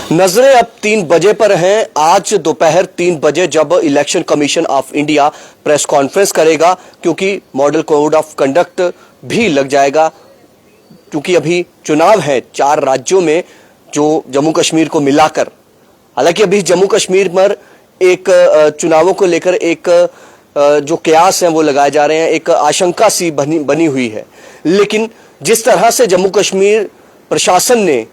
नजरें अब 3 बजे पर हैं। आज दोपहर 3 बजे जब election commission of India press conference करेगा, क्योंकि मॉडल कोड ऑफ कंडक्ट भी लग जाएगा, क्योंकि अभी चुनाव है 4 राज्यों में जो जम्मू कश्मीर को मिलाकर। हालांकि अभी जम्मू कश्मीर पर एक चुनावों को लेकर एक जो कयास है वो लगाए जा रहे हैं, एक आशंका सी बनी हुई है। लेकिन जिस तरह से जम्मू कश्मीर प्रशासन ने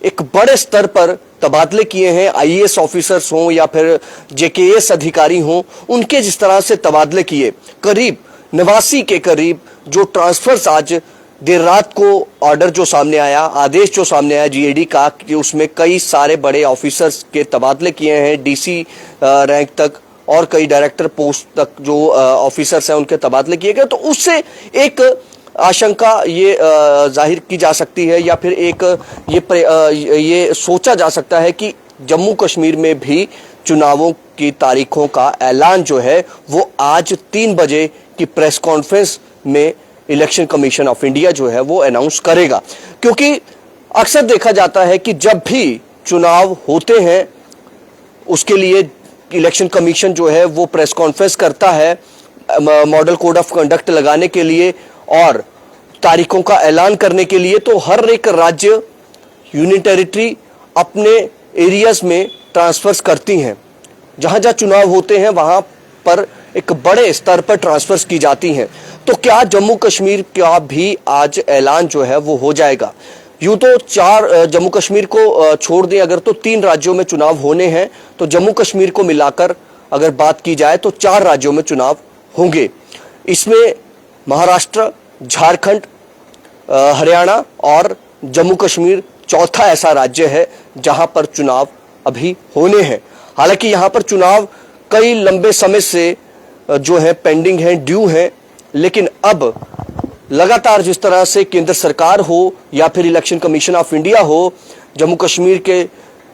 एक बड़े स्तर पर तबादले किए हैं, आईएएस ऑफिसर्स हों या फिर जेकेएस अधिकारी हों, उनके जिस तरह से तबादले किए, करीब 89 के करीब जो ट्रांसफर्स आज देर रात को ऑर्डर जो सामने आया, आदेश जो सामने आया जीएडी का, कि उसमें कई सारे बड़े ऑफिसर्स के तबादले किए हैं, डीसी रैंक तक और कई डायरेक्टर पोस्ट तक जो ऑफिसर्स हैं उनके तबादले किए गए। तो उससे एक आशंका ये जाहिर की जा सकती है या फिर एक ये सोचा जा सकता है कि जम्मू कश्मीर में भी चुनावों की तारीखों का ऐलान जो है वो आज 3 बजे की प्रेस कॉन्फ्रेंस में इलेक्शन कमीशन ऑफ इंडिया जो है वो अनाउंस करेगा। क्योंकि अक्सर देखा जाता है कि जब भी चुनाव होते हैं उसके लिए इलेक्शन कमीशन जो है वो प्रेस कॉन्फ्रेंस करता है मॉडल कोड ऑफ कंडक्ट लगाने के लिए और तारीखों का ऐलान करने के लिए। तो हर एक राज्य यूनियन टेरिटरी अपने एरियाज में ट्रांसफर्स करती हैं, जहां जहां चुनाव होते हैं वहां पर एक बड़े स्तर पर ट्रांसफर्स की जाती हैं। तो क्या जम्मू कश्मीर का भी आज ऐलान जो है वो हो जाएगा? यूं तो 4 जम्मू कश्मीर को छोड़ दें अगर तो 3 राज्यों में चुनाव होने हैं, तो जम्मू कश्मीर को मिलाकर अगर बात की जाए तो 4 राज्यों में चुनाव होंगे। इसमें महाराष्ट्र, झारखंड, हरियाणा और जम्मू कश्मीर चौथा ऐसा राज्य है जहां पर चुनाव अभी होने हैं। हालांकि यहां पर चुनाव कई लंबे समय से जो है पेंडिंग है, ड्यू है, लेकिन अब लगातार जिस तरह से केंद्र सरकार हो या फिर इलेक्शन कमीशन ऑफ इंडिया हो, जम्मू कश्मीर के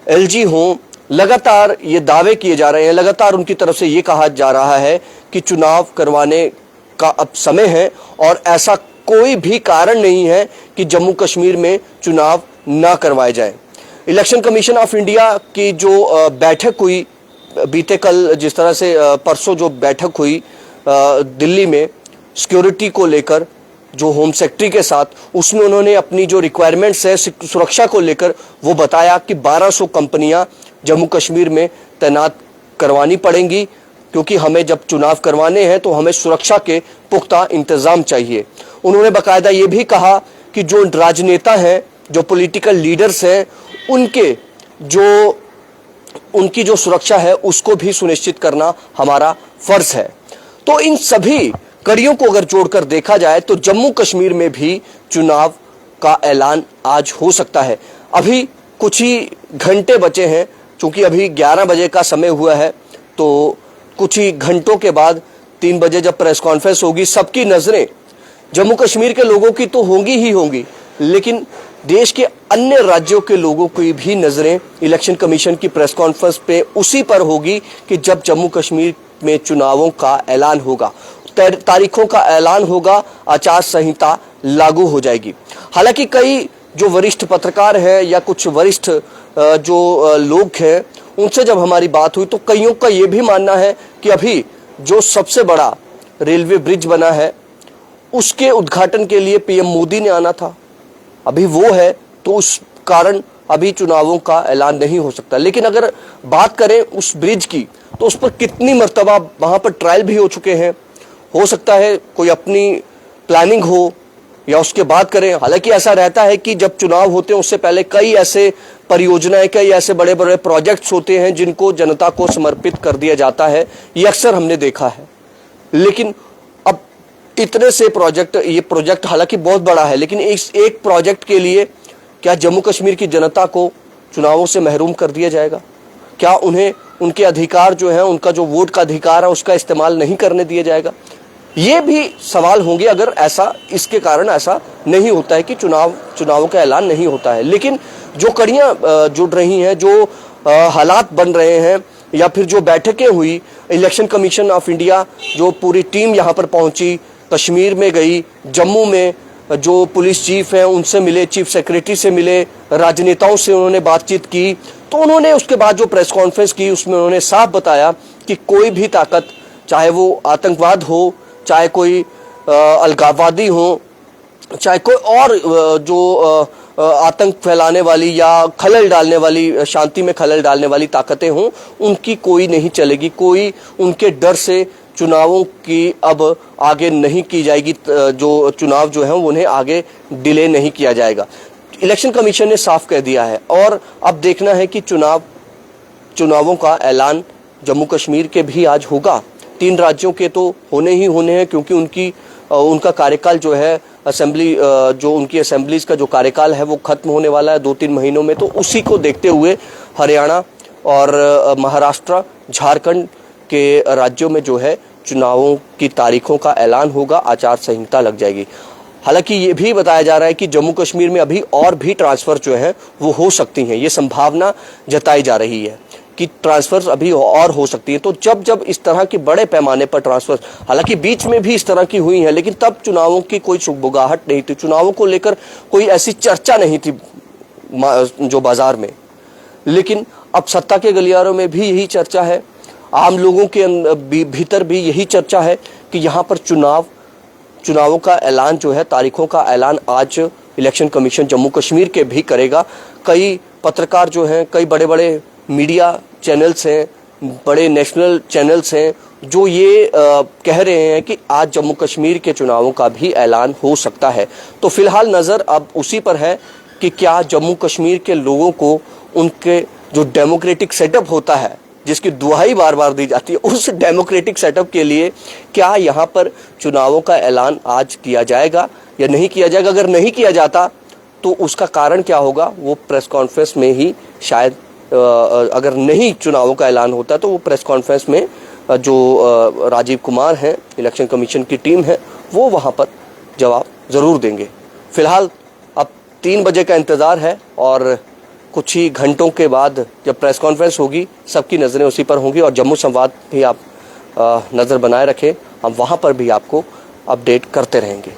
एलजी हो, लगातार ये दावे किए जा रहे हैं, लगातार उनकी तरफ से ये कहा जा रहा है कि चुनाव करवाने का अब समय है और ऐसा कोई भी कारण नहीं है कि जम्मू कश्मीर में चुनाव ना करवाए जाए। इलेक्शन कमीशन ऑफ इंडिया की जो बैठक हुई बीते कल, जिस तरह से परसों जो बैठक हुई दिल्ली में सिक्योरिटी को लेकर जो होम सेक्रेटरी के साथ, उसमें उन्होंने अपनी जो रिक्वायरमेंट्स है सुरक्षा को लेकर वो बताया कि 1200 कंपनियां जम्मू कश्मीर में तैनात करवानी पड़ेंगी, क्योंकि हमें जब चुनाव करवाने हैं तो हमें सुरक्षा के पुख्ता इंतजाम चाहिए। उन्होंने बाकायदा ये भी कहा कि जो राजनेता हैं, जो पॉलिटिकल लीडर्स हैं, उनकी जो सुरक्षा है उसको भी सुनिश्चित करना हमारा फर्ज है। तो इन सभी कड़ियों को अगर जोड़कर देखा जाए तो जम्मू कश्मीर में भी चुनाव का ऐलान आज हो सकता है। अभी कुछ ही घंटे बचे हैं, क्योंकि अभी 11 बजे का समय हुआ है, तो कुछ ही घंटों के बाद 3 बजे जब प्रेस कॉन्फ्रेंस होगी, सबकी नजरें जम्मू कश्मीर के लोगों की तो होंगी ही होंगी, लेकिन देश के अन्य राज्यों के लोगों की भी नजरें इलेक्शन कमीशन की प्रेस कॉन्फ्रेंस पे उसी पर होगी कि जब जम्मू कश्मीर में चुनावों का ऐलान होगा, तारीखों का ऐलान होगा, आचार संहिता लागू हो जाएगी। हालांकि कई जो वरिष्ठ पत्रकार हैं या कुछ वरिष्ठ जो लोग हैं, उनसे जब हमारी बात हुई तो कईयों का ये भी मानना है कि अभी जो सबसे बड़ा रेलवे ब्रिज बना है उसके उद्घाटन के लिए पीएम मोदी ने आना था, अभी वो है, तो उस कारण अभी चुनावों का ऐलान नहीं हो सकता। लेकिन अगर बात करें उस ब्रिज की, तो उस पर कितनी मर्तबा वहां पर ट्रायल भी हो चुके हैं, हो सकता है कोई अपनी प्लानिंग हो या उसके बाद करें। हालांकि ऐसा रहता है कि जब चुनाव होते हैं उससे पहले कई ऐसे परियोजनाएं, कई ऐसे बड़े बड़े प्रोजेक्ट्स होते हैं जिनको जनता को समर्पित कर दिया जाता है, ये अक्सर हमने देखा है। लेकिन अब इतने से ये प्रोजेक्ट हालांकि बहुत बड़ा है, लेकिन इस एक प्रोजेक्ट के लिए क्या जम्मू कश्मीर की जनता को चुनावों से महरूम कर दिया जाएगा? क्या उन्हें उनके अधिकार जो है, उनका जो वोट का अधिकार है, उसका इस्तेमाल नहीं करने दिया जाएगा? ये भी सवाल होंगे अगर ऐसा, इसके कारण ऐसा नहीं होता है कि चुनावों का ऐलान नहीं होता है। लेकिन जो कड़ियां जुड़ रही हैं, जो हालात बन रहे हैं, या फिर जो बैठकें हुई, इलेक्शन कमीशन ऑफ इंडिया जो पूरी टीम यहाँ पर पहुंची, कश्मीर में गई, जम्मू में जो पुलिस चीफ हैं उनसे मिले, चीफ सेक्रेटरी से मिले, राजनेताओं से उन्होंने बातचीत की, तो उन्होंने उसके बाद जो प्रेस कॉन्फ्रेंस की उसमें उन्होंने साफ बताया कि कोई भी ताकत, चाहे वो आतंकवाद हो, चाहे कोई अलगाववादी हो, चाहे कोई और जो आतंक फैलाने वाली या खलल डालने वाली, शांति में खलल डालने वाली ताकतें हों, उनकी कोई नहीं चलेगी। कोई उनके डर से चुनावों की अब आगे नहीं की जाएगी, जो चुनाव जो है उन्हें आगे डिले नहीं किया जाएगा। इलेक्शन कमीशन ने साफ कह दिया है। और अब देखना है कि चुनावों का ऐलान जम्मू कश्मीर के भी आज होगा। 3 राज्यों के तो होने ही होने हैं, क्योंकि उनका कार्यकाल जो है असेंबली, जो उनकी असेंबलीज का जो कार्यकाल है वो खत्म होने वाला है 2-3 महीनों में। तो उसी को देखते हुए हरियाणा और महाराष्ट्र, झारखंड के राज्यों में जो है चुनावों की तारीखों का ऐलान होगा, आचार संहिता लग जाएगी। हालांकि ये भी बताया जा रहा है कि जम्मू कश्मीर में अभी और भी ट्रांसफर जो है वो हो सकती हैं। ये संभावना जताई जा रही है कि ट्रांसफर अभी और हो सकती है। तो जब इस तरह की बड़े पैमाने पर ट्रांसफर, हालांकि बीच में भी इस तरह की हुई है, लेकिन तब चुनावों की कोई सुगबुगाहट नहीं थी, चुनावों को लेकर कोई ऐसी चर्चा नहीं थी जो बाजार में। लेकिन अब सत्ता के गलियारों में भी यही चर्चा है, आम लोगों के भीतर भी यही चर्चा है कि यहाँ पर चुनावों का ऐलान जो है, तारीखों का ऐलान आज इलेक्शन कमीशन जम्मू कश्मीर के भी करेगा। कई पत्रकार जो हैं, कई बड़े बड़े मीडिया चैनल्स हैं, बड़े नेशनल चैनल्स हैं, जो ये कह रहे हैं कि आज जम्मू कश्मीर के चुनावों का भी ऐलान हो सकता है। तो फिलहाल नज़र अब उसी पर है कि क्या जम्मू कश्मीर के लोगों को उनके जो डेमोक्रेटिक सेटअप होता है, जिसकी दुहाई बार बार दी जाती है, उस डेमोक्रेटिक सेटअप के लिए क्या यहाँ पर चुनावों का ऐलान आज किया जाएगा या नहीं किया जाएगा। अगर नहीं किया जाता तो उसका कारण क्या होगा, वो प्रेस कॉन्फ्रेंस में ही शायद, अगर नहीं चुनावों का ऐलान होता तो वो प्रेस कॉन्फ्रेंस में जो राजीव कुमार हैं, इलेक्शन कमीशन की टीम है, वो वहाँ पर जवाब ज़रूर देंगे। फिलहाल अब 3 बजे का इंतज़ार है और कुछ ही घंटों के बाद जब प्रेस कॉन्फ्रेंस होगी, सबकी नज़रें उसी पर होंगी। और जम्मू संवाद भी आप नज़र बनाए रखें, हम वहाँ पर भी आपको अपडेट करते रहेंगे।